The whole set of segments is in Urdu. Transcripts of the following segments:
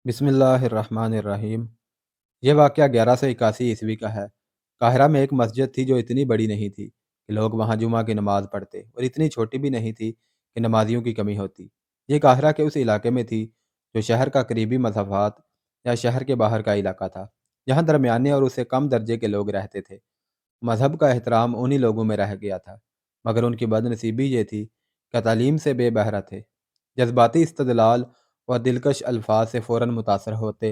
بسم اللہ الرحمن الرحیم۔ یہ واقعہ 1181 کا ہے۔ قاہرہ میں ایک مسجد تھی جو اتنی بڑی نہیں تھی کہ لوگ وہاں جمعہ کی نماز پڑھتے، اور اتنی چھوٹی بھی نہیں تھی کہ نمازیوں کی کمی ہوتی۔ یہ قاہرہ کے اس علاقے میں تھی جو شہر کا قریبی مسافات یا شہر کے باہر کا علاقہ تھا، جہاں درمیانے اور اسے کم درجے کے لوگ رہتے تھے۔ مذہب کا احترام انہی لوگوں میں رہ گیا تھا، مگر ان کی بد نصیبی یہ تھی کہ تعلیم سے بے بہرہ تھے۔ جذباتی استدلال اور دلکش الفاظ سے فوراً متاثر ہوتے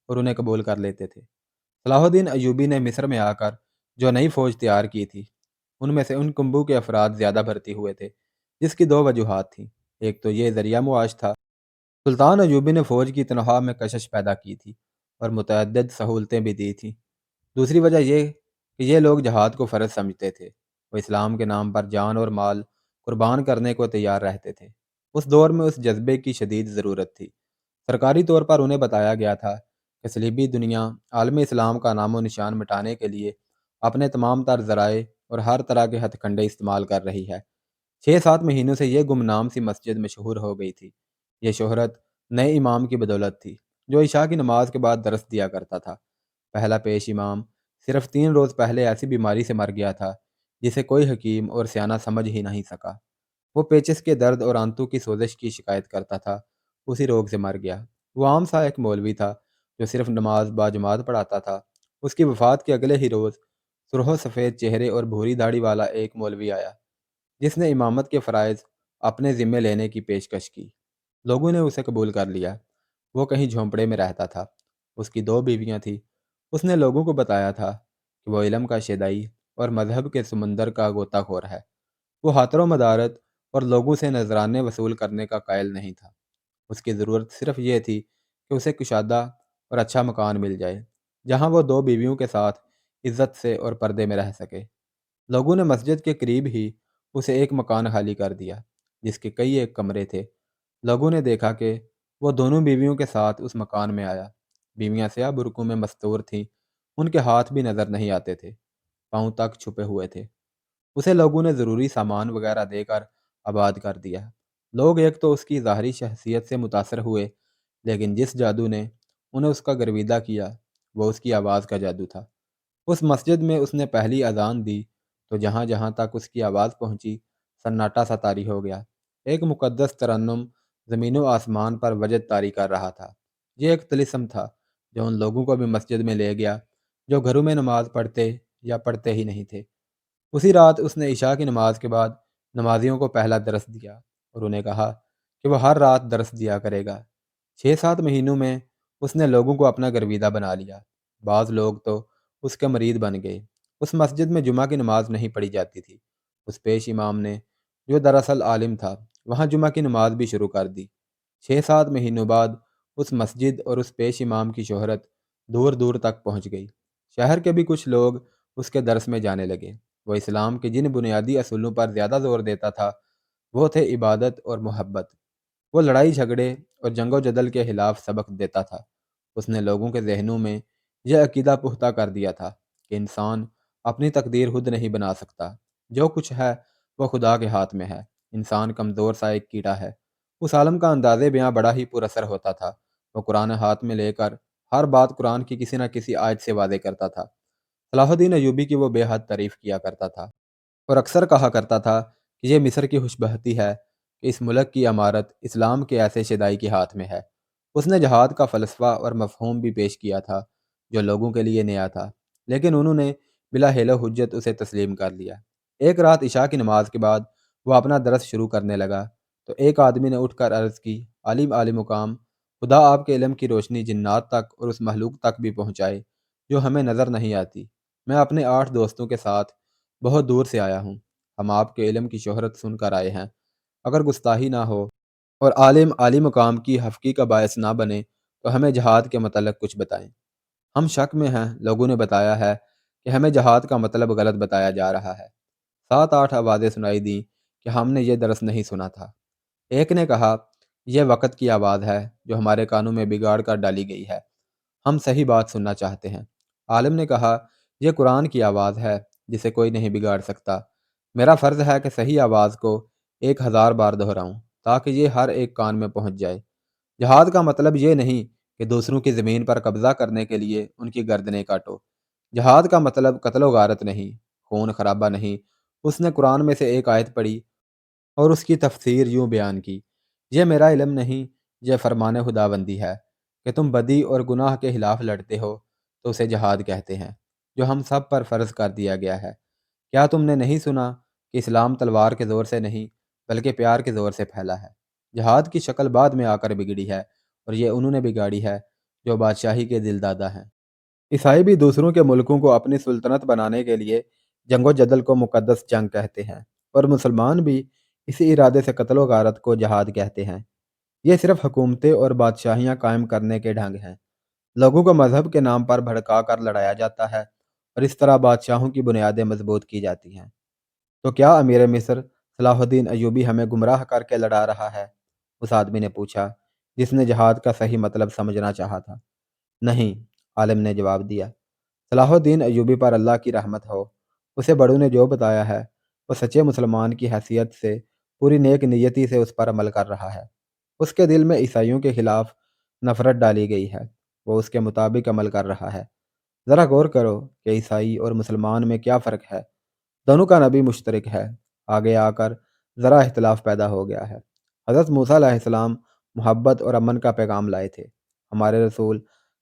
اور انہیں قبول کر لیتے تھے۔ صلاح الدین ایوبی نے مصر میں آ کر جو نئی فوج تیار کی تھی، ان میں سے ان کنبو کے افراد زیادہ بھرتی ہوئے تھے، جس کی دو وجوہات تھیں۔ ایک تو یہ ذریعہ معاش تھا۔ سلطان ایوبی نے فوج کی تنخواہ میں کشش پیدا کی تھی اور متعدد سہولتیں بھی دی تھیں۔ دوسری وجہ یہ کہ یہ لوگ جہاد کو فرض سمجھتے تھے۔ وہ اسلام کے نام پر جان اور مال قربان کرنے کو تیار رہتے تھے۔ اس دور میں اس جذبے کی شدید ضرورت تھی۔ سرکاری طور پر انہیں بتایا گیا تھا کہ صلیبی دنیا عالم اسلام کا نام و نشان مٹانے کے لیے اپنے تمام تر ذرائع اور ہر طرح کے ہتھ کنڈے استعمال کر رہی ہے۔ 6-7 مہینوں سے یہ گمنام سی مسجد مشہور ہو گئی تھی۔ یہ شہرت نئے امام کی بدولت تھی، جو عشاء کی نماز کے بعد درس دیا کرتا تھا۔ پہلا پیش امام صرف 3 روز پہلے ایسی بیماری سے مر گیا تھا جسے کوئی حکیم اور سیانہ سمجھ ہی نہیں سکا۔ وہ پیچس کے درد اور آنتوں کی سوزش کی شکایت کرتا تھا، اسی روگ سے مر گیا۔ وہ عام سا ایک مولوی تھا جو صرف نماز باجماعت پڑھاتا تھا۔ اس کی وفات کے اگلے ہی روز سرخ و سفید چہرے اور بھوری داڑھی والا ایک مولوی آیا، جس نے امامت کے فرائض اپنے ذمے لینے کی پیشکش کی۔ لوگوں نے اسے قبول کر لیا۔ وہ کہیں جھونپڑے میں رہتا تھا۔ اس کی 2 بیویاں تھیں۔ اس نے لوگوں کو بتایا تھا کہ وہ علم کا شیدائی اور مذہب کے سمندر کا غوطہ خور ہے۔ وہ حاتر و مدارت اور لوگوں سے نذرانے وصول کرنے کا قائل نہیں تھا۔ اس کی ضرورت صرف یہ تھی کہ اسے کشادہ اور اچھا مکان مل جائے، جہاں وہ 2 بیویوں کے ساتھ عزت سے اور پردے میں رہ سکے۔ لوگوں نے مسجد کے قریب ہی اسے ایک مکان خالی کر دیا، جس کے کئی ایک کمرے تھے۔ لوگوں نے دیکھا کہ وہ دونوں بیویوں کے ساتھ اس مکان میں آیا۔ بیویاں سیاہ برقعوں میں مستور تھیں۔ ان کے ہاتھ بھی نظر نہیں آتے تھے، پاؤں تک چھپے ہوئے تھے۔ اسے لوگوں نے ضروری سامان وغیرہ دے کر آباد کر دیا۔ لوگ ایک تو اس کی ظاہری شخصیت سے متاثر ہوئے، لیکن جس جادو نے انہیں اس کا گرویدہ کیا وہ اس کی آواز کا جادو تھا۔ اس مسجد میں اس نے پہلی اذان دی تو جہاں جہاں تک اس کی آواز پہنچی، سناٹا سا طاری ہو گیا۔ ایک مقدس ترنم زمین و آسمان پر وجد طاری کر رہا تھا۔ یہ ایک طلسم تھا جو ان لوگوں کو بھی مسجد میں لے گیا جو گھروں میں نماز پڑھتے یا پڑھتے ہی نہیں تھے۔ اسی رات اس نے عشاء کی نماز کے بعد نمازیوں کو پہلا درس دیا اور انہیں کہا کہ وہ ہر رات درس دیا کرے گا۔ 6-7 مہینوں میں اس نے لوگوں کو اپنا گرویدہ بنا لیا۔ بعض لوگ تو اس کے مرید بن گئے۔ اس مسجد میں جمعہ کی نماز نہیں پڑھی جاتی تھی۔ اس پیش امام نے، جو دراصل عالم تھا، وہاں جمعہ کی نماز بھی شروع کر دی۔ 6-7 مہینوں بعد اس مسجد اور اس پیش امام کی شہرت دور دور تک پہنچ گئی۔ شہر کے بھی کچھ لوگ اس کے درس میں جانے لگے۔ وہ اسلام کے جن بنیادی اصولوں پر زیادہ زور دیتا تھا وہ تھے عبادت اور محبت۔ وہ لڑائی جھگڑے اور جنگ و جدل کے خلاف سبق دیتا تھا۔ اس نے لوگوں کے ذہنوں میں یہ عقیدہ پختہ کر دیا تھا کہ انسان اپنی تقدیر خود نہیں بنا سکتا۔ جو کچھ ہے وہ خدا کے ہاتھ میں ہے۔ انسان کمزور سا ایک کیڑا ہے۔ اس عالم کا انداز بیاں بڑا ہی پر اثر ہوتا تھا۔ وہ قرآن ہاتھ میں لے کر ہر بات قرآن کی کسی نہ کسی آیت سے واضح کرتا تھا۔ صلاح الدین ایوبی کی وہ بے حد تعریف کیا کرتا تھا اور اکثر کہا کرتا تھا کہ یہ مصر کی خوش بختی ہے کہ اس ملک کی امارت اسلام کے ایسے شیدائی کے ہاتھ میں ہے۔ اس نے جہاد کا فلسفہ اور مفہوم بھی پیش کیا تھا جو لوگوں کے لیے نیا تھا، لیکن انہوں نے بلا حیل و حجت اسے تسلیم کر لیا۔ ایک رات عشاء کی نماز کے بعد وہ اپنا درس شروع کرنے لگا تو ایک آدمی نے اٹھ کر عرض کی، عالم عالی مقام، خدا آپ کے علم کی روشنی جنات تک اور اس مخلوق تک بھی پہنچائے جو ہمیں نظر نہیں آتی۔ میں اپنے 8 دوستوں کے ساتھ بہت دور سے آیا ہوں۔ ہم آپ کے علم کی شہرت سن کر آئے ہیں۔ اگر گستاخی نہ ہو اور عالم عالی مقام کی حفقی کا باعث نہ بنے تو ہمیں جہاد کے متعلق کچھ بتائیں۔ ہم شک میں ہیں۔ لوگوں نے بتایا ہے کہ ہمیں جہاد کا مطلب غلط بتایا جا رہا ہے۔ 7-8 آوازیں سنائی دیں کہ ہم نے یہ درس نہیں سنا تھا۔ ایک نے کہا، یہ وقت کی آواز ہے جو ہمارے کانوں میں بگاڑ کر ڈالی گئی ہے۔ ہم صحیح بات سننا چاہتے ہیں۔ عالم نے کہا، یہ قرآن کی آواز ہے جسے کوئی نہیں بگاڑ سکتا۔ میرا فرض ہے کہ صحیح آواز کو 1000 بار دہراؤں تاکہ یہ ہر ایک کان میں پہنچ جائے۔ جہاد کا مطلب یہ نہیں کہ دوسروں کی زمین پر قبضہ کرنے کے لیے ان کی گردنیں کاٹو۔ جہاد کا مطلب قتل و غارت نہیں، خون خرابہ نہیں۔ اس نے قرآن میں سے ایک آیت پڑھی اور اس کی تفسیر یوں بیان کی: یہ میرا علم نہیں، یہ فرمان خداوندی ہے کہ تم بدی اور گناہ کے خلاف لڑتے ہو تو اسے جہاد کہتے ہیں، جو ہم سب پر فرض کر دیا گیا ہے۔ کیا تم نے نہیں سنا کہ اسلام تلوار کے زور سے نہیں بلکہ پیار کے زور سے پھیلا ہے؟ جہاد کی شکل بعد میں آ کر بگڑی ہے، اور یہ انہوں نے بگاڑی ہے جو بادشاہی کے دل دادا ہیں۔ عیسائی بھی دوسروں کے ملکوں کو اپنی سلطنت بنانے کے لیے جنگ و جدل کو مقدس جنگ کہتے ہیں، اور مسلمان بھی اسی ارادے سے قتل و غارت کو جہاد کہتے ہیں۔ یہ صرف حکومتیں اور بادشاہیاں قائم کرنے کے ڈھنگ ہیں۔ لوگوں کو مذہب کے نام پر بھڑکا کر لڑایا جاتا ہے، اور اس طرح بادشاہوں کی بنیادیں مضبوط کی جاتی ہیں۔ تو کیا امیر مصر صلاح الدین ایوبی ہمیں گمراہ کر کے لڑا رہا ہے؟ اس آدمی نے پوچھا، جس نے جہاد کا صحیح مطلب سمجھنا چاہا تھا۔ نہیں، عالم نے جواب دیا، صلاح الدین ایوبی پر اللہ کی رحمت ہو، اسے بڑوں نے جو بتایا ہے وہ سچے مسلمان کی حیثیت سے پوری نیک نیتی سے اس پر عمل کر رہا ہے۔ اس کے دل میں عیسائیوں کے خلاف نفرت ڈالی گئی ہے، وہ اس کے مطابق عمل کر رہا ہے۔ ذرا غور کرو کہ عیسائی اور مسلمان میں کیا فرق ہے۔ دونوں کا نبی مشترک ہے، آگے آ کر ذرا اختلاف پیدا ہو گیا ہے۔ حضرت موسیٰ علیہ السلام محبت اور امن کا پیغام لائے تھے، ہمارے رسول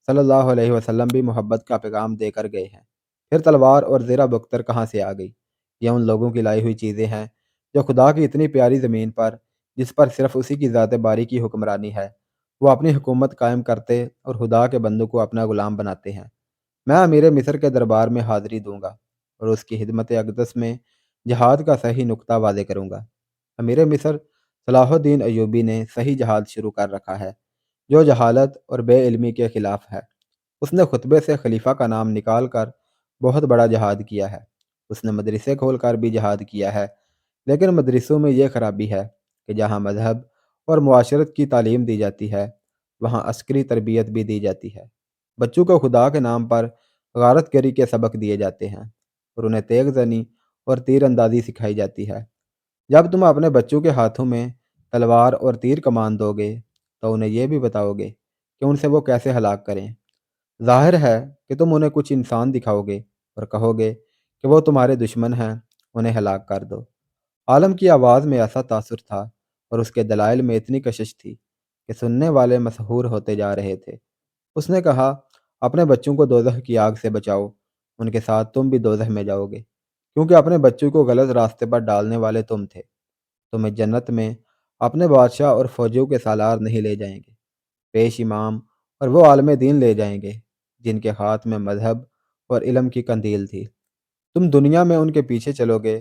صلی اللہ علیہ وسلم بھی محبت کا پیغام دے کر گئے ہیں۔ پھر تلوار اور زیرہ بختر کہاں سے آ گئی؟ یہ ان لوگوں کی لائی ہوئی چیزیں ہیں جو خدا کی اتنی پیاری زمین پر، جس پر صرف اسی کی ذات باری کی حکمرانی ہے، وہ اپنی حکومت قائم کرتے اور خدا کے بندوں کو اپنا غلام بناتے ہیں۔ میں امیر مصر کے دربار میں حاضری دوں گا اور اس کی خدمت اقدس میں جہاد کا صحیح نقطہ واضح کروں گا۔ امیر مصر صلاح الدین ایوبی نے صحیح جہاد شروع کر رکھا ہے، جو جہالت اور بے علمی کے خلاف ہے۔ اس نے خطبے سے خلیفہ کا نام نکال کر بہت بڑا جہاد کیا ہے۔ اس نے مدرسے کھول کر بھی جہاد کیا ہے، لیکن مدرسوں میں یہ خرابی ہے کہ جہاں مذہب اور معاشرت کی تعلیم دی جاتی ہے، وہاں عسکری تربیت بھی دی جاتی ہے۔ بچوں کو خدا کے نام پر غارت گری کے سبق دیے جاتے ہیں، اور انہیں تیغ زنی اور تیر اندازی سکھائی جاتی ہے۔ جب تم اپنے بچوں کے ہاتھوں میں تلوار اور تیر کمان دو گے تو انہیں یہ بھی بتاؤ گے کہ ان سے وہ کیسے ہلاک کریں۔ ظاہر ہے کہ تم انہیں کچھ انسان دکھاؤ گے اور کہو گے کہ وہ تمہارے دشمن ہیں، انہیں ہلاک کر دو۔ عالم کی آواز میں ایسا تاثر تھا اور اس کے دلائل میں اتنی کشش تھی کہ سننے والے مسحور ہوتے جا رہے تھے۔ اس نے کہا، اپنے بچوں کو دوزخ کی آگ سے بچاؤ، ان کے ساتھ تم بھی دوزخ میں جاؤ گے، کیونکہ اپنے بچوں کو غلط راستے پر ڈالنے والے تم تھے۔ تمہیں جنت میں اپنے بادشاہ اور فوجیوں کے سالار نہیں لے جائیں گے، پیش امام اور وہ عالم دین لے جائیں گے جن کے ہاتھ میں مذہب اور علم کی قندیل تھی۔ تم دنیا میں ان کے پیچھے چلو گے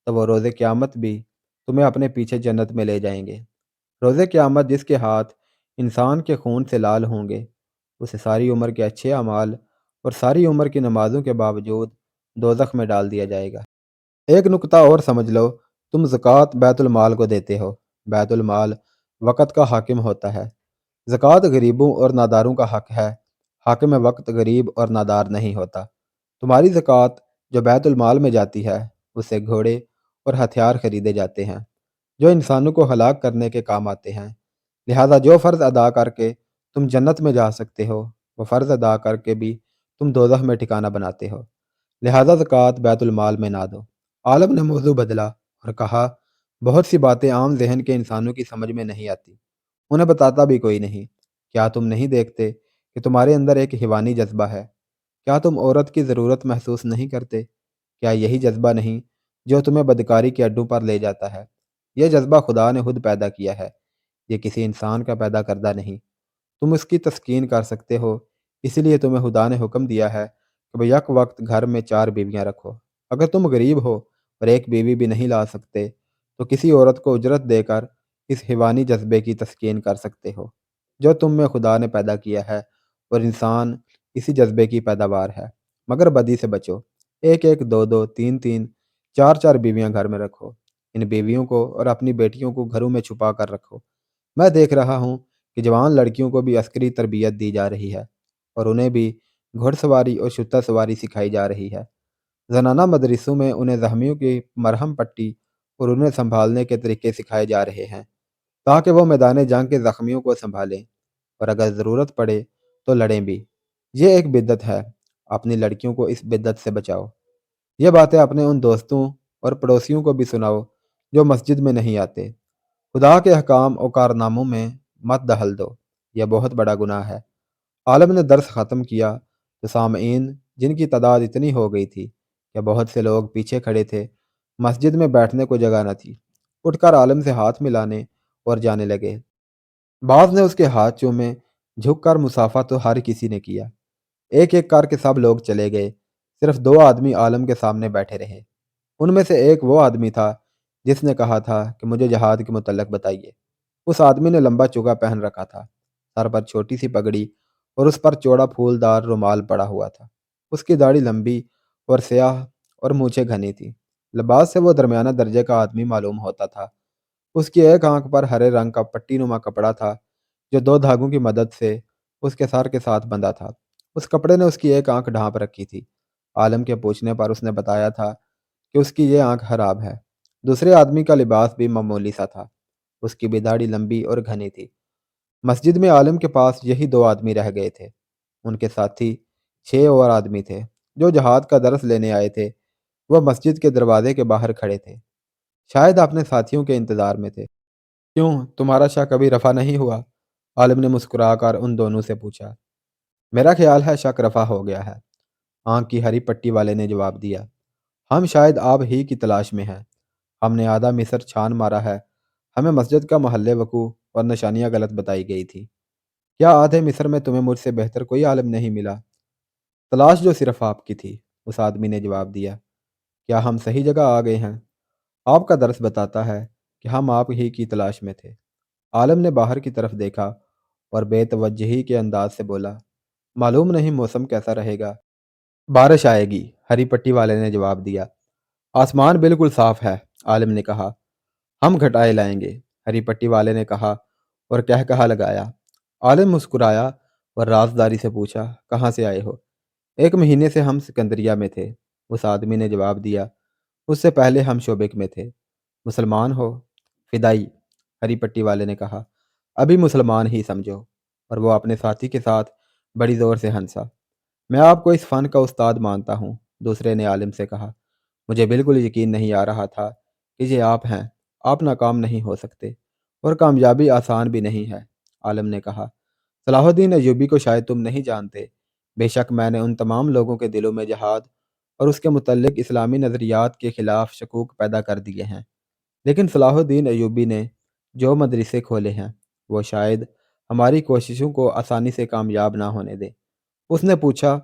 تو وہ روز قیامت بھی تمہیں اپنے پیچھے جنت میں لے جائیں گے۔ روز قیامت جس کے ہاتھ انسان کے خون سے لال ہوں گے، اسے ساری عمر کے اچھے اعمال اور ساری عمر کی نمازوں کے باوجود دوزخ میں ڈال دیا جائے گا۔ ایک نکتہ اور سمجھ لو، تم زکوٰۃ بیت المال کو دیتے ہو۔ بیت المال وقت کا حاکم ہوتا ہے۔ زکوٰۃ غریبوں اور ناداروں کا حق ہے، حاکم وقت غریب اور نادار نہیں ہوتا۔ تمہاری زکوٰۃ جو بیت المال میں جاتی ہے، اس سے گھوڑے اور ہتھیار خریدے جاتے ہیں جو انسانوں کو ہلاک کرنے کے کام آتے ہیں۔ لہذا جو فرض ادا کر کے تم جنت میں جا سکتے ہو، وہ فرض ادا کر کے بھی تم دوزخ میں ٹھکانہ بناتے ہو۔ لہذا زکوٰۃ بیت المال میں نہ دو۔ عالم نے موضوع بدلا اور کہا، بہت سی باتیں عام ذہن کے انسانوں کی سمجھ میں نہیں آتی، انہیں بتاتا بھی کوئی نہیں۔ کیا تم نہیں دیکھتے کہ تمہارے اندر ایک حیوانی جذبہ ہے؟ کیا تم عورت کی ضرورت محسوس نہیں کرتے؟ کیا یہی جذبہ نہیں جو تمہیں بدکاری کے اڈوں پر لے جاتا ہے؟ یہ جذبہ خدا نے خود پیدا کیا ہے، یہ کسی انسان کا پیدا کردہ نہیں۔ تم اس کی تسکین کر سکتے ہو، اسی لیے تمہیں خدا نے حکم دیا ہے کہ یک وقت گھر میں 4 بیویاں رکھو۔ اگر تم غریب ہو اور ایک بیوی بھی نہیں لا سکتے تو کسی عورت کو اجرت دے کر اس حیوانی جذبے کی تسکین کر سکتے ہو جو تم میں خدا نے پیدا کیا ہے، اور انسان اسی جذبے کی پیداوار ہے۔ مگر بدی سے بچو، ایک ایک، دو دو، تین تین، چار چار بیویاں گھر میں رکھو۔ ان بیویوں کو اور اپنی بیٹیوں کو گھروں میں چھپا کر رکھو۔ میں دیکھ رہا ہوں کہ جوان لڑکیوں کو بھی عسکری تربیت دی جا رہی ہے، اور انہیں بھی گھڑ سواری اور شتر سواری سکھائی جا رہی ہے۔ زنانہ مدرسوں میں انہیں زخمیوں کی مرہم پٹی اور انہیں سنبھالنے کے طریقے سکھائے جا رہے ہیں تاکہ وہ میدان جنگ کے زخمیوں کو سنبھالیں، اور اگر ضرورت پڑے تو لڑیں بھی۔ یہ ایک بدعت ہے، اپنی لڑکیوں کو اس بدعت سے بچاؤ۔ یہ باتیں اپنے ان دوستوں اور پڑوسیوں کو بھی سناؤ جو مسجد میں نہیں آتے۔ خدا کے حکام و کارناموں میں مت دخل دو، یہ بہت بڑا گناہ ہے۔ عالم نے درس ختم کیا تو سامعین، جن کی تعداد اتنی ہو گئی تھی کہ بہت سے لوگ پیچھے کھڑے تھے، مسجد میں بیٹھنے کو جگہ نہ تھی، اٹھ کر عالم سے ہاتھ ملانے اور جانے لگے۔ بعض نے اس کے ہاتھ چومے، جھک کر مصافحہ تو ہر کسی نے کیا۔ ایک ایک کر کے سب لوگ چلے گئے، صرف دو آدمی عالم کے سامنے بیٹھے رہے۔ ان میں سے ایک وہ آدمی تھا جس نے کہا تھا کہ مجھے جہاد کے متعلق بتائیے۔ اس آدمی نے لمبا چوگا پہن رکھا تھا، سر پر چھوٹی سی پگڑی اور اس پر چوڑا پھولدار رومال پڑا ہوا تھا۔ اس کی داڑھی لمبی اور سیاہ اور مونچھیں گھنی تھی۔ لباس سے وہ درمیانہ درجے کا آدمی معلوم ہوتا تھا۔ اس کی ایک آنکھ پر ہرے رنگ کا پٹی نما کپڑا تھا جو دو دھاگوں کی مدد سے اس کے سر کے ساتھ بندھا تھا۔ اس کپڑے نے اس کی ایک آنکھ ڈھانپ رکھی تھی۔ عالم کے پوچھنے پر اس نے بتایا تھا کہ اس کی یہ آنکھ خراب ہے۔ دوسرے آدمی کا لباس بھی معمولی سا تھا، اس کی بھی داڑھی لمبی اور گھنی تھی۔ مسجد میں عالم کے پاس یہی دو آدمی رہ گئے تھے۔ ان کے ساتھی 6 اور آدمی تھے جو جہاد کا درس لینے آئے تھے۔ وہ مسجد کے دروازے کے باہر کھڑے تھے، شاید اپنے ساتھیوں کے انتظار میں تھے۔ کیوں، تمہارا شک ابھی رفع نہیں ہوا؟ عالم نے مسکرا کر ان دونوں سے پوچھا۔ میرا خیال ہے شک رفع ہو گیا ہے، آنکھ کی ہری پٹی والے نے جواب دیا۔ ہم شاید آپ ہی کی تلاش میں ہیں۔ ہم نے آدھا مصر چھان مارا ہے، ہمیں مسجد کا محل وقوع اور نشانیاں غلط بتائی گئی تھی۔ کیا آدھے مصر میں تمہیں مجھ سے بہتر کوئی عالم نہیں ملا؟ تلاش جو صرف آپ کی تھی، اس آدمی نے جواب دیا۔ کیا ہم صحیح جگہ آ گئے ہیں؟ آپ کا درس بتاتا ہے کہ ہم آپ ہی کی تلاش میں تھے۔ عالم نے باہر کی طرف دیکھا اور بے توجہی کے انداز سے بولا، معلوم نہیں موسم کیسا رہے گا۔ بارش آئے گی، ہری پٹی والے نے جواب دیا۔ آسمان بالکل صاف ہے، عالم نے کہا۔ ہم گھٹائے لائیں گے، ہری پٹی والے نے کہا اور کہا لگایا۔ عالم مسکرایا اور رازداری سے پوچھا، کہاں سے آئے ہو؟ 1 مہینے سے ہم سکندریہ میں تھے، اس آدمی نے جواب دیا۔ اس سے پہلے ہم شوبک میں تھے۔ مسلمان ہو؟ فدائی، ہری پٹی والے نے کہا۔ ابھی مسلمان ہی سمجھو، اور وہ اپنے ساتھی کے ساتھ بڑی زور سے ہنسا۔ میں آپ کو اس فن کا استاد مانتا ہوں، دوسرے نے عالم سے کہا۔ مجھے بالکل یقین نہیں آ رہا تھا کہ یہ آپ ہیں۔ آپ ناکام نہیں ہو سکتے، اور کامیابی آسان بھی نہیں ہے، عالم نے کہا۔ صلاح الدین ایوبی کو شاید تم نہیں جانتے۔ بے شک میں نے ان تمام لوگوں کے دلوں میں جہاد اور اس کے متعلق اسلامی نظریات کے خلاف شکوک پیدا کر دیے ہیں، لیکن صلاح الدین ایوبی نے جو مدرسے کھولے ہیں وہ شاید ہماری کوششوں کو آسانی سے کامیاب نہ ہونے دے۔ اس نے پوچھا،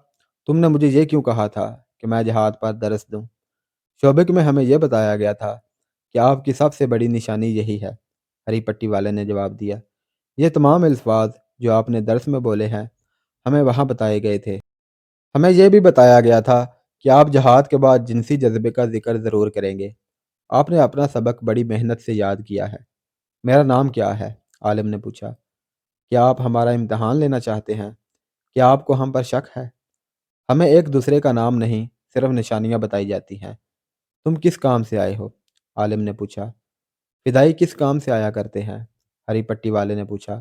تم نے مجھے یہ کیوں کہا تھا کہ میں جہاد پر درس دوں؟ شعبک میں ہمیں یہ بتایا گیا تھا کہ آپ کی سب سے بڑی نشانی یہی ہے، ہری پٹی والے نے جواب دیا۔ یہ تمام الفاظ جو آپ نے درس میں بولے ہیں ہمیں وہاں بتائے گئے تھے۔ ہمیں یہ بھی بتایا گیا تھا کہ آپ جہاد کے بعد جنسی جذبے کا ذکر ضرور کریں گے۔ آپ نے اپنا سبق بڑی محنت سے یاد کیا ہے۔ میرا نام کیا ہے؟ عالم نے پوچھا۔ کیا آپ ہمارا امتحان لینا چاہتے ہیں؟ کیا آپ کو ہم پر شک ہے؟ ہمیں ایک دوسرے کا نام نہیں، صرف نشانیاں بتائی جاتی ہیں۔ تم کس کام سے آئے ہو؟ عالم نے پوچھا۔ فدائی کس کام سے آیا کرتے ہیں؟ ہری پٹی والے نے پوچھا۔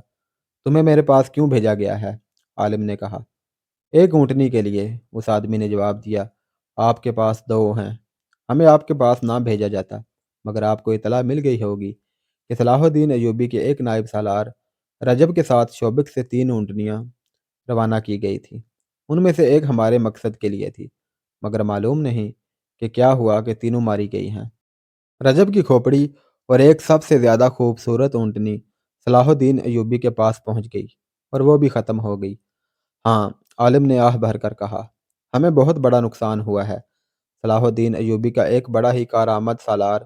تمہیں میرے پاس کیوں بھیجا گیا ہے؟ عالم نے کہا۔ ایک اونٹنی کے لیے، اس آدمی نے جواب دیا۔ آپ کے پاس 2 ہیں، ہمیں آپ کے پاس نہ بھیجا جاتا، مگر آپ کو اطلاع مل گئی ہوگی کہ صلاح الدین ایوبی کے ایک نائب سالار رجب کے ساتھ شوبک سے 3 اونٹنیاں روانہ کی گئی تھیں۔ ان میں سے ایک ہمارے مقصد کے لیے تھی، مگر معلوم نہیں کہ کیا ہوا کہ تینوں ماری گئی ہیں۔ رجب کی کھوپڑی اور ایک سب سے زیادہ خوبصورت اونٹنی صلاح الدین ایوبی کے پاس پہنچ گئی، اور وہ بھی ختم ہو گئی۔ ہاں، عالم نے آہ بھر کر کہا، ہمیں بہت بڑا نقصان ہوا ہے۔ صلاح الدین ایوبی کا ایک بڑا ہی کارآمد سالار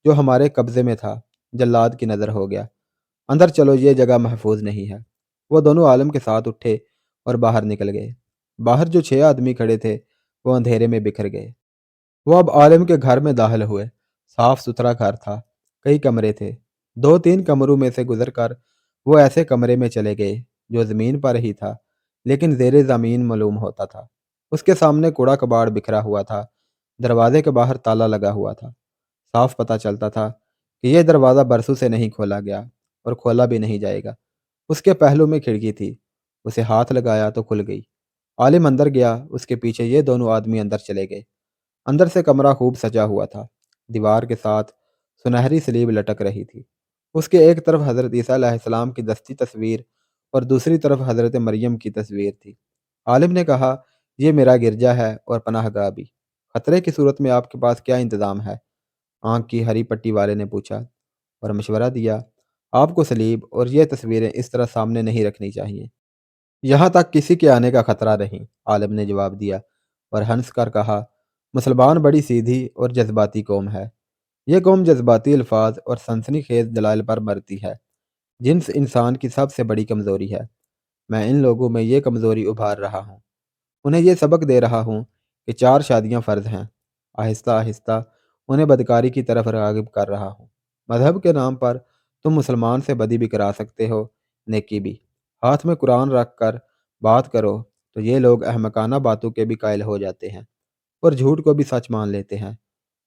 جو ہمارے قبضے میں تھا، جلاد کی نظر ہو گیا۔ اندر چلو، یہ جگہ محفوظ نہیں ہے۔ وہ دونوں عالم کے ساتھ اٹھے اور باہر نکل گئے۔ باہر جو 6 آدمی کھڑے تھے وہ اندھیرے میں بکھر گئے۔ وہ اب عالم کے گھر میں داخل ہوئے۔ صاف ستھرا گھر تھا، کئی کمرے تھے۔ 2-3 کمروں میں سے گزر کر وہ ایسے کمرے میں چلے گئے جو زمین پر ہی تھا، لیکن زیر زمین معلوم ہوتا تھا۔ اس کے سامنے کوڑا کباڑ بکھرا ہوا تھا، دروازے کے باہر تالا لگا ہوا تھا۔ صاف پتہ چلتا تھا کہ یہ دروازہ برسوں سے نہیں کھولا گیا اور کھولا بھی نہیں جائے گا۔ اس کے پہلو میں کھڑکی تھی، اسے ہاتھ لگایا تو کھل گئی۔ عالم اندر گیا، اس کے پیچھے یہ دونوں آدمی اندر چلے گئے۔ اندر سے کمرہ خوب سجا ہوا تھا۔ دیوار کے ساتھ سنہری سلیب لٹک رہی تھی۔ اس کے ایک طرف حضرت عیسیٰ علیہ السلام کی دستی تصویر اور دوسری طرف حضرت مریم کی تصویر تھی۔ عالم نے کہا، یہ میرا گرجا ہے اور پناہ گاہ بھی۔ خطرے کی صورت میں آپ کے پاس کیا انتظام ہے؟ آنکھ کی ہری پٹی والے نے پوچھا، اور مشورہ دیا، آپ کو سلیب اور یہ تصویریں اس طرح سامنے نہیں رکھنی چاہیے، یہاں تک کسی کے آنے کا خطرہ نہیں۔ عالم نے جواب دیا اور ہنس کر کہا، مسلمان بڑی سیدھی اور جذباتی قوم ہے۔ یہ قوم جذباتی الفاظ اور سنسنی خیز دلائل پر مرتی ہے۔ جنس انسان کی سب سے بڑی کمزوری ہے۔ میں ان لوگوں میں یہ کمزوری ابھار رہا ہوں، انہیں یہ سبق دے رہا ہوں کہ 4 شادیاں فرض ہیں۔ آہستہ آہستہ انہیں بدکاری کی طرف راغب کر رہا ہوں۔ مذہب کے نام پر تم مسلمان سے بدی بھی کرا سکتے ہو، نیکی بھی۔ ہاتھ میں قرآن رکھ کر بات کرو تو یہ لوگ احمقانہ باتوں کے بھی قائل ہو جاتے ہیں اور جھوٹ کو بھی سچ مان لیتے ہیں۔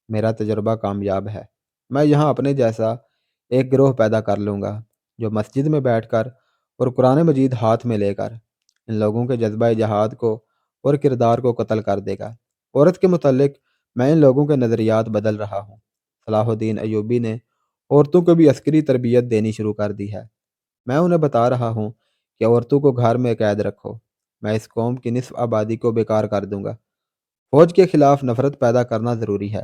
میرا تجربہ کامیاب ہے۔ میں یہاں اپنے جیسا ایک گروہ پیدا کر لوں گا جو مسجد میں بیٹھ کر اور قرآن مجید ہاتھ میں لے کر ان لوگوں کے جذبہ جہاد کو اور کردار کو قتل کر دے گا۔ عورت کے متعلق میں ان لوگوں کے نظریات بدل رہا ہوں۔ صلاح الدین ایوبی نے عورتوں کو بھی عسکری تربیت دینی شروع کر دی ہے۔ میں انہیں بتا رہا ہوں کہ عورتوں کو گھر میں قید رکھو۔ میں اس قوم کی نصف آبادی کو بیکار کر دوں گا۔ فوج کے خلاف نفرت پیدا کرنا ضروری ہے،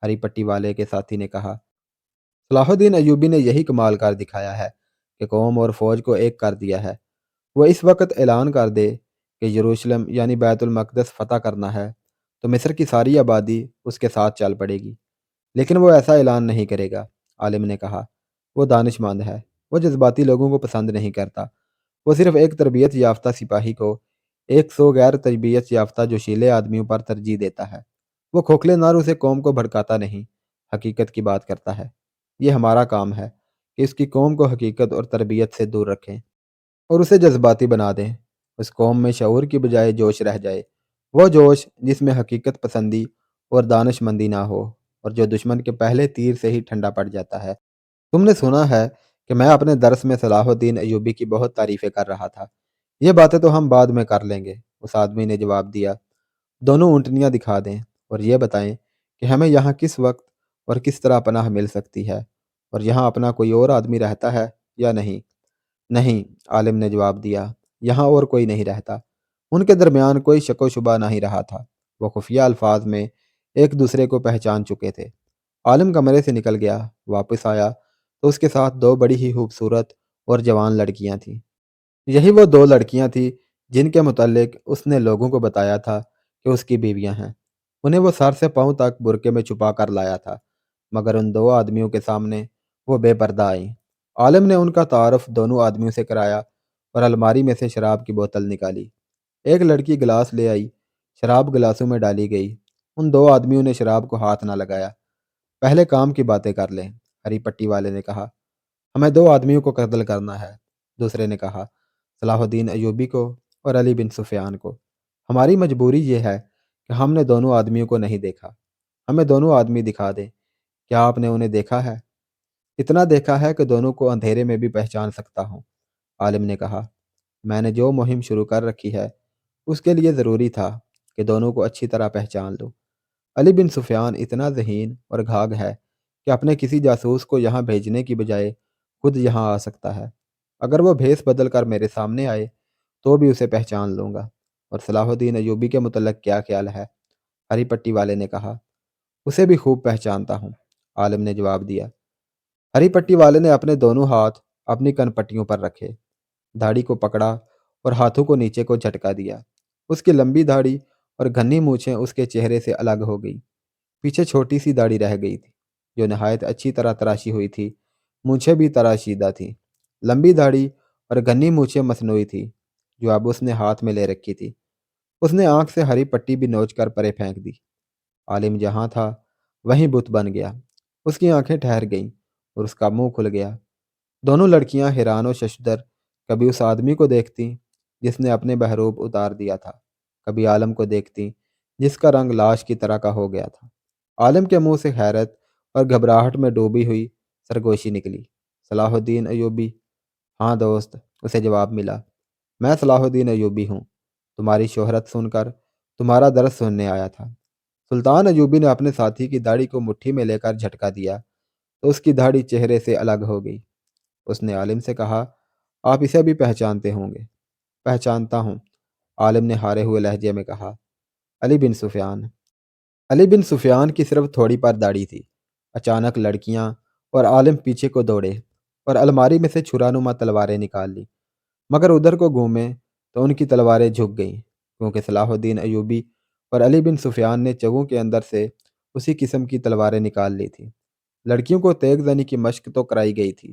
ہری پٹی والے کے ساتھی نے کہا۔ صلاح الدین ایوبی نے یہی کمال کر دکھایا ہے کہ قوم اور فوج کو ایک کر دیا ہے۔ وہ اس وقت اعلان کر دے کہ یروشلم یعنی بیت المقدس فتح کرنا ہے تو مصر کی ساری آبادی اس کے ساتھ چل پڑے گی، لیکن وہ ایسا اعلان نہیں کرے گا، عالم نے کہا۔ وہ دانش مند ہے، وہ جذباتی لوگوں کو پسند نہیں کرتا۔ وہ صرف ایک تربیت یافتہ سپاہی کو 100 غیر تربیت یافتہ جوشیلے آدمیوں پر ترجیح دیتا ہے۔ وہ کھوکھلے نعروں سے قوم کو بھڑکاتا نہیں، حقیقت کی بات کرتا ہے۔ یہ ہمارا کام ہے کہ اس کی قوم کو حقیقت اور تربیت سے دور رکھیں اور اسے جذباتی بنا دیں۔ اس قوم میں شعور کی بجائے جوش رہ جائے، وہ جوش جس میں حقیقت پسندی اور دانش مندی نہ ہو، اور جو دشمن کے پہلے تیر سے ہی ٹھنڈا پڑ جاتا ہے۔ تم نے سنا ہے کہ میں اپنے درس میں صلاح الدین ایوبی کی بہت تعریفیں کر رہا تھا۔ یہ باتیں تو ہم بعد میں کر لیں گے، اس آدمی نے جواب دیا۔ دونوں اونٹنیاں دکھا دیں اور یہ بتائیں کہ ہمیں یہاں کس وقت اور کس طرح پناہ مل سکتی ہے، اور یہاں اپنا کوئی اور آدمی رہتا ہے یا نہیں؟ نہیں، عالم نے جواب دیا، یہاں اور کوئی نہیں رہتا۔ ان کے درمیان کوئی شک و شبہ نہیں رہا تھا۔ وہ خفیہ الفاظ میں ایک دوسرے کو پہچان چکے تھے۔ عالم کمرے سے نکل گیا، واپس آیا تو اس کے ساتھ 2 بڑی ہی خوبصورت اور جوان لڑکیاں تھیں۔ یہی وہ 2 لڑکیاں تھیں جن کے متعلق اس نے لوگوں کو بتایا تھا کہ اس کی بیویاں ہیں۔ انہیں وہ سر سے پاؤں تک برقعے میں چھپا کر لایا تھا، مگر ان 2 آدمیوں کے سامنے وہ بے پردہ آئیں۔ عالم نے ان کا تعارف دونوں آدمیوں سے کرایا اور الماری میں سے شراب کی بوتل نکالی۔ ایک لڑکی گلاس لے آئی، شراب گلاسوں میں ڈالی گئی۔ ان 2 آدمیوں نے شراب کو ہاتھ نہ لگایا۔ پہلے کام کی باتیں کر لیں، ہری پٹی والے نے کہا۔ ہمیں 2 آدمیوں کو قتل کرنا ہے، دوسرے نے کہا، صلاح الدین ایوبی کو اور علی بن سفیان کو۔ ہماری مجبوری یہ ہے کہ ہم نے دونوں آدمیوں کو نہیں دیکھا۔ ہمیں دونوں آدمی دکھا دیں۔ کیا آپ نے انہیں دیکھا ہے؟ اتنا دیکھا ہے کہ دونوں کو اندھیرے میں بھی پہچان سکتا ہوں، عالم نے کہا۔ میں نے جو مہم شروع کر رکھی ہے اس کے لیے ضروری تھا کہ دونوں کو اچھی طرح پہچان لوں۔ علی بن سفیان اتنا ذہین اور گھاگ ہے کہ اپنے کسی جاسوس کو یہاں بھیجنے کی بجائے خود یہاں آ سکتا ہے۔ اگر وہ بھیس بدل کر میرے سامنے آئے تو بھی اسے پہچان لوں گا۔ اور صلاح الدین ایوبی کے متعلق کیا خیال ہے؟ ہری پٹی والے نے کہا۔ اسے بھی خوب پہچانتا ہوں، عالم نے جواب دیا۔ ہری پٹی والے نے اپنے دونوں ہاتھ اپنی کن پٹیوں پر رکھے، داڑھی کو پکڑا اور ہاتھوں کو نیچے کو جھٹکا دیا۔ اس کی لمبی داڑھی اور گھنی مونچھیں اس کے چہرے سے الگ ہو گئی۔ پیچھے چھوٹی سی داڑھی رہ گئی تھی جو نہایت اچھی طرح تراشی ہوئی تھی، مونچھیں بھی تراشیدہ تھیں۔ لمبی داڑھی اور گھنی مونچھیں مصنوعی تھی جو اب اس نے ہاتھ میں لے رکھی تھی۔ اس نے آنکھ سے ہری پٹی بھی نوچ کر پرے پھینک دی۔ عالم جہاں تھا وہیں بت بن گیا۔ اس کی آنکھیں ٹھہر گئیں اور اس کا منہ کھل گیا۔ دونوں لڑکیاں حیران و ششدر کبھی اس آدمی کو دیکھتیں جس نے اپنے بحروب اتار دیا تھا، کبھی عالم کو دیکھتیں جس کا رنگ لاش کی طرح کا ہو گیا تھا۔ عالم کے منہ سے حیرت اور گھبراہٹ میں ڈوبی ہوئی سرگوشی نکلی۔ صلاح الدین ایوبی، ہاں دوست، اسے جواب ملا۔ میں صلاح الدین ایوبی ہوں، تمہاری شہرت سن کر تمہارا درس سننے آیا تھا۔ سلطان ایوبی نے اپنے ساتھی کی داڑھی کو مٹھی میں لے کر جھٹکا دیا تو اس کی داڑھی چہرے سے الگ ہو گئی۔ اس نے عالم سے کہا، آپ اسے بھی پہچانتے ہوں گے؟ پہچانتا ہوں، عالم نے ہارے ہوئے لہجے میں کہا، علی بن سفیان۔ علی بن سفیان کی صرف تھوڑی پر داڑھی تھی۔ اچانک لڑکیاں اور عالم پیچھے کو دوڑے اور الماری میں سے چھرا نما تلواریں نکال لی، مگر ادھر کو گھومے تو ان کی تلواریں جھک گئیں، کیونکہ صلاح الدین ایوبی اور علی بن سفیان نے چگوں کے اندر سے اسی قسم کی تلواریں نکال لی تھیں۔ لڑکیوں کو تیغ زنی کی مشق تو کرائی گئی تھی،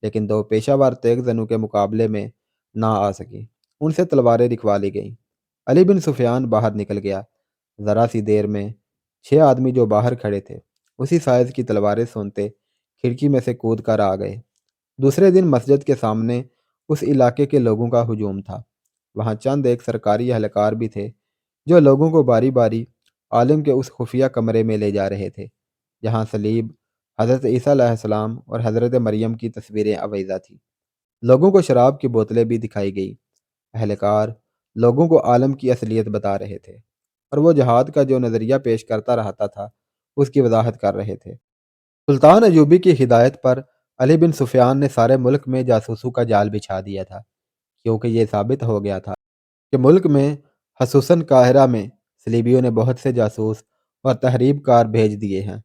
لیکن دو پیشہ ور تیغ زنوں کے مقابلے میں نہ آ سکی، ان سے تلواریں رکھوا لی گئیں۔ علی بن سفیان باہر نکل گیا۔ ذرا سی دیر میں 6 آدمی جو باہر کھڑے تھے اسی سائز کی تلواریں سونتے کھڑکی میں سے کود کر آ گئے۔ دوسرے دن مسجد کے سامنے اس علاقے کے لوگوں کا ہجوم تھا۔ وہاں چند ایک سرکاری اہلکار بھی تھے جو لوگوں کو باری باری عالم کے اس خفیہ کمرے میں لے جا رہے تھے جہاں صلیب، حضرت عیسیٰ علیہ السلام اور حضرت مریم کی تصویریں آویزاں تھیں۔ لوگوں کو شراب کی بوتلیں بھی دکھائی گئی۔ اہلکار لوگوں کو عالم کی اصلیت بتا رہے تھے اور وہ جہاد کا جو نظریہ پیش کرتا رہتا تھا اس کی وضاحت کر رہے تھے۔ سلطان ایوبی کی ہدایت پر علی بن سفیان نے سارے ملک میں جاسوسوں کا جال بچھا دیا تھا، کیونکہ یہ ثابت ہو گیا تھا کہ ملک میں خصوصاً قاہرہ میں صلیبیوں نے بہت سے جاسوس اور تحریب کار بھیج دیے ہیں۔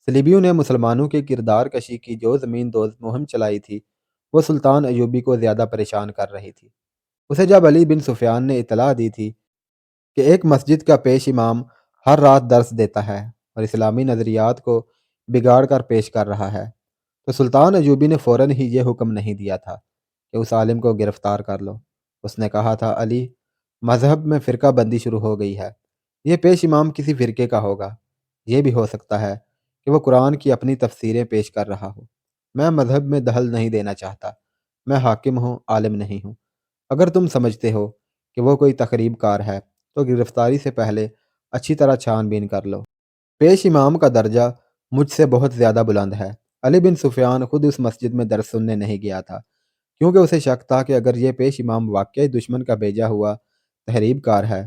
صلیبیوں نے مسلمانوں کے کردار کشی کی جو زمین دوز مہم چلائی تھی وہ سلطان ایوبی کو زیادہ پریشان کر رہی تھی۔ اسے جب علی بن سفیان نے اطلاع دی تھی کہ ایک مسجد کا پیش امام ہر رات درس دیتا ہے اور اسلامی نظریات کو بگاڑ کر پیش کر رہا ہے، تو سلطان ایوبی نے فوراً ہی یہ حکم نہیں دیا تھا کہ اس عالم کو گرفتار کر لو۔ اس نے کہا تھا، علی، مذہب میں فرقہ بندی شروع ہو گئی ہے، یہ پیش امام کسی فرقے کا ہوگا، یہ بھی ہو سکتا ہے کہ وہ قرآن کی اپنی تفسیریں پیش کر رہا ہو۔ میں مذہب میں دخل نہیں دینا چاہتا، میں حاکم ہوں، عالم نہیں ہوں۔ اگر تم سمجھتے ہو کہ وہ کوئی تخریب کار ہے تو گرفتاری سے پہلے اچھی طرح چھان بین کر لو۔ پیش امام کا درجہ مجھ سے بہت زیادہ بلند ہے۔ علی بن سفیان خود اس مسجد میں درس سننے نہیں گیا تھا، کیونکہ اسے شک تھا کہ اگر یہ پیش امام واقعی دشمن کا بھیجا ہوا تحریب کار ہے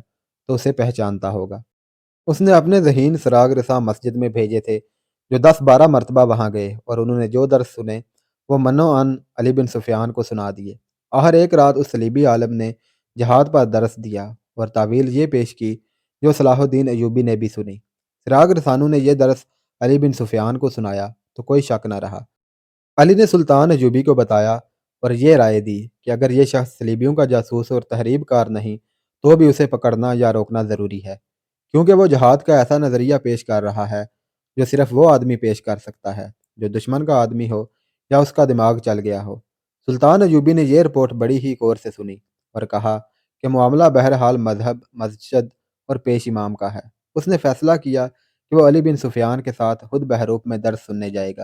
تو اسے پہچانتا ہوگا۔ اس نے اپنے ذہین سراغ رساں مسجد میں بھیجے تھے جو 10-12 مرتبہ وہاں گئے اور انہوں نے جو درس سنے وہ منو عن علی بن سفیان کو سنا دیے۔ آخر ایک رات اس صلیبی عالم نے جہاد پر درس دیا اور تعویل یہ پیش کی جو صلاح الدین ایوبی نے بھی سنی۔ سراغ رسانوں نے یہ درس علی بن سفیان کو سنایا تو کوئی شک نہ رہا۔ علی نے سلطان ایوبی کو بتایا اور یہ رائے دی کہ اگر یہ شخص صلیبیوں کا جاسوس اور تحریب کار نہیں تو بھی اسے پکڑنا یا روکنا ضروری ہے، کیونکہ وہ جہاد کا ایسا نظریہ پیش کر رہا ہے جو صرف وہ آدمی پیش کر سکتا ہے جو دشمن کا آدمی ہو یا اس کا دماغ چل گیا ہو۔ سلطان ایوبی نے یہ رپورٹ بڑی ہی غور سے سنی اور کہا کہ معاملہ بہرحال مذہب، مسجد اور پیش امام کا ہے۔ اس نے فیصلہ کیا کہ وہ علی بن سفیان کے ساتھ خود بہروپ میں درس سننے جائے گا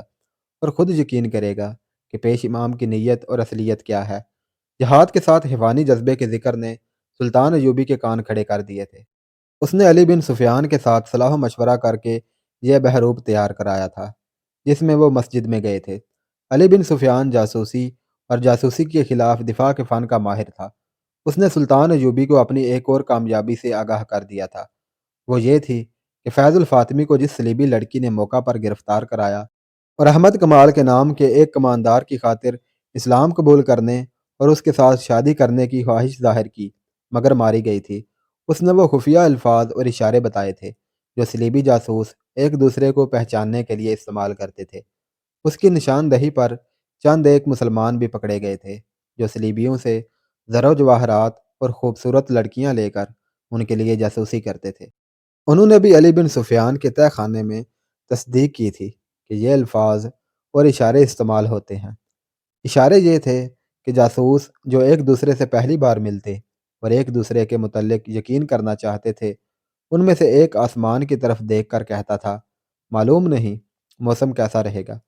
اور خود یقین کرے گا کہ پیش امام کی نیت اور اصلیت کیا ہے۔ جہاد کے ساتھ حیوانی جذبے کے ذکر نے سلطان ایوبی کے کان کھڑے کر دیے تھے۔ اس نے علی بن سفیان کے ساتھ صلاح و مشورہ کر کے یہ بہروپ تیار کرایا تھا جس میں وہ مسجد میں گئے تھے۔ علی بن سفیان جاسوسی اور جاسوسی کے خلاف دفاع کے فن کا ماہر تھا۔ اس نے سلطان ایوبی کو اپنی ایک اور کامیابی سے آگاہ کر دیا تھا، وہ یہ تھی کہ فیض الفاطمی کو جس صلیبی لڑکی نے موقع پر گرفتار کرایا اور احمد کمال کے نام کے ایک کماندار کی خاطر اسلام قبول کرنے اور اس کے ساتھ شادی کرنے کی خواہش ظاہر کی مگر ماری گئی تھی، اس نے وہ خفیہ الفاظ اور اشارے بتائے تھے جو صلیبی جاسوس ایک دوسرے کو پہچاننے کے لیے استعمال کرتے تھے۔ اس کی نشاندہی پر چند ایک مسلمان بھی پکڑے گئے تھے جو صلیبیوں سے زر و جواہرات اور خوبصورت لڑکیاں لے کر ان کے لیے جاسوسی کرتے تھے۔ انہوں نے بھی علی بن سفیان کے تہہ خانے میں تصدیق کی تھی کہ یہ الفاظ اور اشارے استعمال ہوتے ہیں۔ اشارے یہ تھے کہ جاسوس جو ایک دوسرے سے پہلی بار ملتے اور ایک دوسرے کے متعلق یقین کرنا چاہتے تھے ان میں سے ایک آسمان کی طرف دیکھ کر کہتا تھا، معلوم نہیں موسم کیسا رہے گا۔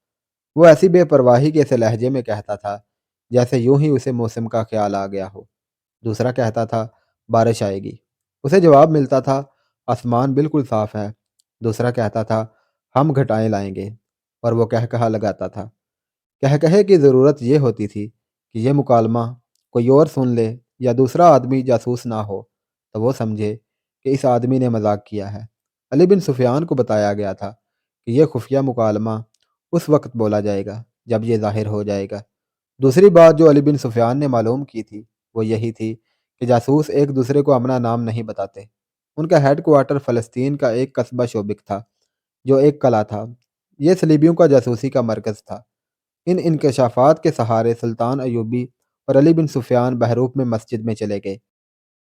وہ ایسی بے پرواہی کے سے لہجے میں کہتا تھا جیسے یوں ہی اسے موسم کا خیال آ گیا ہو۔ دوسرا کہتا تھا، بارش آئے گی۔ اسے جواب ملتا تھا، آسمان بالکل صاف ہے۔ دوسرا کہتا تھا، ہم گھٹائیں لائیں گے، اور وہ کہا لگاتا تھا۔ کہے کی ضرورت یہ ہوتی تھی کہ یہ مکالمہ کوئی اور سن لے یا دوسرا آدمی جاسوس نہ ہو تو وہ سمجھے کہ اس آدمی نے مذاق کیا ہے۔ علی بن سفیان کو بتایا گیا تھا کہ یہ خفیہ مکالمہ اس وقت بولا جائے گا جب یہ ظاہر ہو جائے گا۔ دوسری بات جو علی بن سفیان نے معلوم کی تھی وہ یہی تھی کہ جاسوس ایک دوسرے کو اپنا نام نہیں بتاتے۔ ان کا ہیڈ کوارٹر فلسطین کا ایک قصبہ شوبک تھا جو ایک قلعہ تھا۔ یہ صلیبیوں کا جاسوسی کا مرکز تھا۔ ان انکشافات کے سہارے سلطان ایوبی اور علی بن سفیان بہروپ میں مسجد میں چلے گئے۔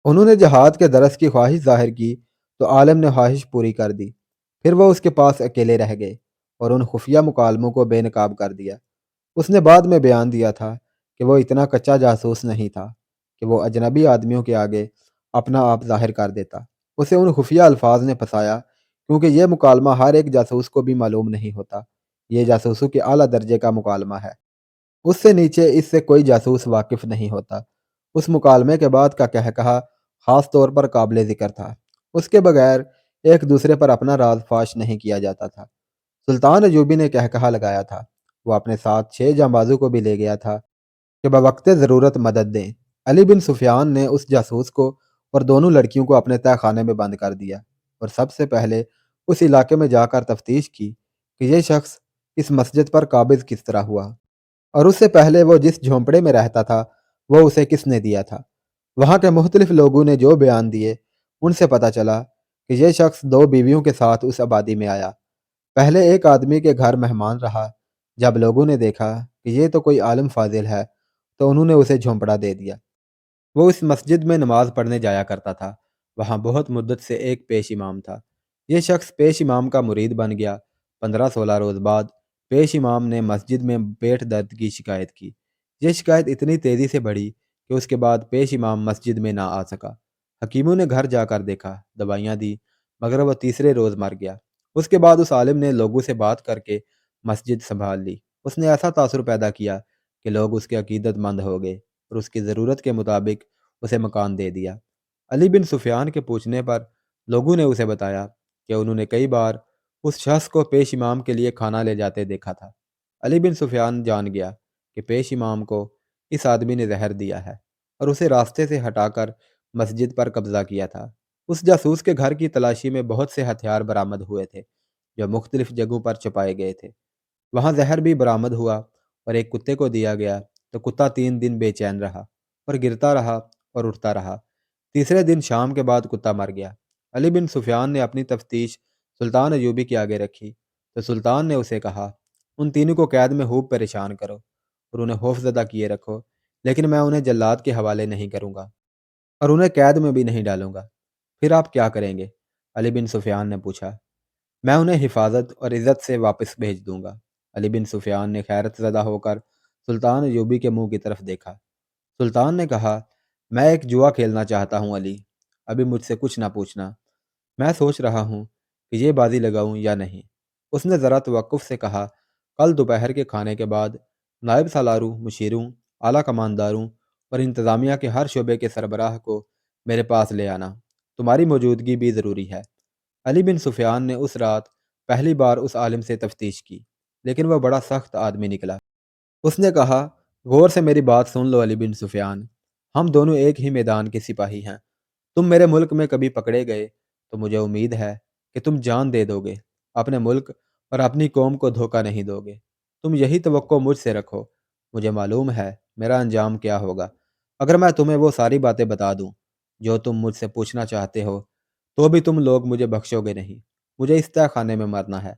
انہوں نے جہاد کے درس کی خواہش ظاہر کی تو عالم نے خواہش پوری کر دی۔ پھر وہ اس کے پاس اکیلے رہ گئے اور ان خفیہ مکالموں کو بے نقاب کر دیا۔ اس نے بعد میں بیان دیا تھا کہ وہ اتنا کچا جاسوس نہیں تھا کہ وہ اجنبی آدمیوں کے آگے اپنا آپ ظاہر کر دیتا۔ اسے ان خفیہ الفاظ نے پھنسایا کیونکہ یہ مکالمہ ہر ایک جاسوس کو بھی معلوم نہیں ہوتا۔ یہ جاسوسوں کے اعلیٰ درجے کا مکالمہ ہے۔ اس سے نیچے اس سے کوئی جاسوس واقف نہیں ہوتا۔ اس مکالمے کے بعد کا کہا خاص طور پر قابل ذکر تھا۔ اس کے بغیر ایک دوسرے پر اپنا راز فاش نہیں کیا جاتا تھا۔ سلطان ایوبی نے کہا لگایا تھا۔ وہ اپنے ساتھ 6 جانبازوں کو بھی لے گیا تھا کہ بوقت ضرورت مدد دیں۔ علی بن سفیان نے اس جاسوس کو اور دونوں لڑکیوں کو اپنے تہہ خانے میں بند کر دیا اور سب سے پہلے اس علاقے میں جا کر تفتیش کی کہ یہ شخص اس مسجد پر قابض کس طرح ہوا اور اس سے پہلے وہ جس جھونپڑے میں رہتا تھا وہ اسے کس نے دیا تھا۔ وہاں کے مختلف لوگوں نے جو بیان دیے ان سے پتہ چلا کہ یہ شخص 2 بیویوں کے ساتھ اس آبادی میں آیا۔ پہلے ایک آدمی کے گھر مہمان رہا۔ جب لوگوں نے دیکھا کہ یہ تو کوئی عالم فاضل ہے تو انہوں نے اسے جھونپڑا دے دیا۔ وہ اس مسجد میں نماز پڑھنے جایا کرتا تھا۔ وہاں بہت مدت سے ایک پیش امام تھا۔ یہ شخص پیش امام کا مرید بن گیا۔ 15-16 روز بعد پیش امام نے مسجد میں پیٹ درد کی شکایت کی۔ یہ شکایت اتنی تیزی سے بڑھی کہ اس کے بعد پیش امام مسجد میں نہ آ سکا۔ حکیموں نے گھر جا کر دیکھا، دوائیاں دی، مگر وہ تیسرے روز مر گیا۔ اس کے بعد اس عالم نے لوگوں سے بات کر کے مسجد سنبھال لی۔ اس نے ایسا تاثر پیدا کیا کہ لوگ اس کے عقیدت مند ہو گئے اور اس کی ضرورت کے مطابق اسے مکان دے دیا۔ علی بن سفیان کے پوچھنے پر لوگوں نے اسے بتایا کہ انہوں نے کئی بار اس شخص کو پیش امام کے لیے کھانا لے جاتے دیکھا تھا۔ علی بن سفیان جان گیا کہ پیش امام کو اس آدمی نے زہر دیا ہے اور اسے راستے سے ہٹا کر مسجد پر قبضہ کیا تھا۔ اس جاسوس کے گھر کی تلاشی میں بہت سے ہتھیار برآمد ہوئے تھے جو مختلف جگہوں پر چھپائے گئے تھے۔ وہاں زہر بھی برآمد ہوا اور ایک کتے کو دیا گیا تو کتا 3 دن بے چین رہا اور گرتا رہا اور اٹھتا رہا۔ تیسرے دن شام کے بعد کتا مر گیا۔ علی بن سفیان نے اپنی تفتیش سلطان ایوبی کے آگے رکھی تو سلطان نے اسے کہا ان تینوں کو قید میں خوب پریشان کرو اور انہیں خوف زدہ کیے رکھو، لیکن میں انہیں جلاد کے حوالے نہیں کروں گا اور انہیں قید میں بھی نہیں ڈالوں گا۔ پھر آپ کیا کریں گے؟ علی بن سفیان نے پوچھا۔ میں انہیں حفاظت اور عزت سے واپس بھیج دوں گا۔ علی بن سفیان نے خیرت زدہ ہو کر سلطان ایوبی کے منہ کی طرف دیکھا۔ سلطان نے کہا میں ایک جوا کھیلنا چاہتا ہوں علی، ابھی مجھ سے کچھ نہ پوچھنا۔ میں سوچ رہا ہوں کہ یہ بازی لگاؤں یا نہیں۔ اس نے ذرا توقف سے کہا کل دوپہر کے کھانے کے بعد نائب سالاروں، مشیروں، اعلیٰ کمانداروں اور انتظامیہ کے ہر شعبے کے سربراہ کو میرے پاس لے آنا، تمہاری موجودگی بھی ضروری ہے۔ علی بن سفیان نے اس رات پہلی بار اس عالم سے تفتیش کی، لیکن وہ بڑا سخت آدمی نکلا۔ اس نے کہا غور سے میری بات سن لو علی بن سفیان، ہم دونوں ایک ہی میدان کے سپاہی ہیں۔ تم میرے ملک میں کبھی پکڑے گئے تو مجھے امید ہے کہ تم جان دے دو گے، اپنے ملک اور اپنی قوم کو دھوکہ نہیں دو گے۔ تم یہی توقع مجھ سے رکھو، مجھے معلوم ہے میرا انجام کیا ہوگا۔ اگر میں تمہیں وہ ساری باتیں بتا دوں جو تم مجھ سے پوچھنا چاہتے ہو تو بھی تم لوگ مجھے بخشو گے نہیں۔ مجھے اس تہہ خانے میں مرنا ہے،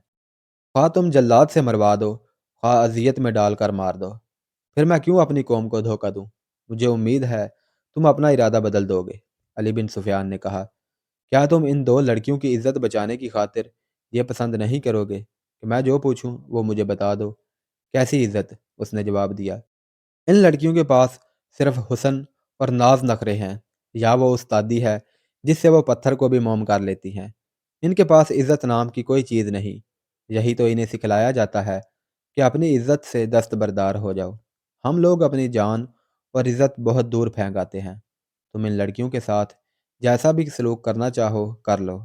خواہ تم جلاد سے مروا دو، خواہ اذیت میں ڈال کر مار دو۔ پھر میں کیوں اپنی قوم کو دھوکہ دوں؟ مجھے امید ہے تم اپنا ارادہ بدل دو گے۔ علی بن سفیان نے کہا کیا تم ان 2 لڑکیوں کی عزت بچانے کی خاطر یہ پسند نہیں کرو گے کہ میں جو پوچھوں وہ مجھے بتا دو؟ کیسی عزت؟ اس نے جواب دیا ان لڑکیوں کے پاس صرف حسن اور ناز نخرے ہیں، یا وہ استادی ہے جس سے وہ پتھر کو بھی موم کر لیتی ہیں۔ ان کے پاس عزت نام کی کوئی چیز نہیں۔ یہی تو انہیں سکھلایا جاتا ہے کہ اپنی عزت سے دستبردار ہو جاؤ۔ ہم لوگ اپنی جان اور عزت بہت دور پھینک آتے ہیں۔ تم ان لڑکیوں کے ساتھ جیسا بھی سلوک کرنا چاہو کر لو۔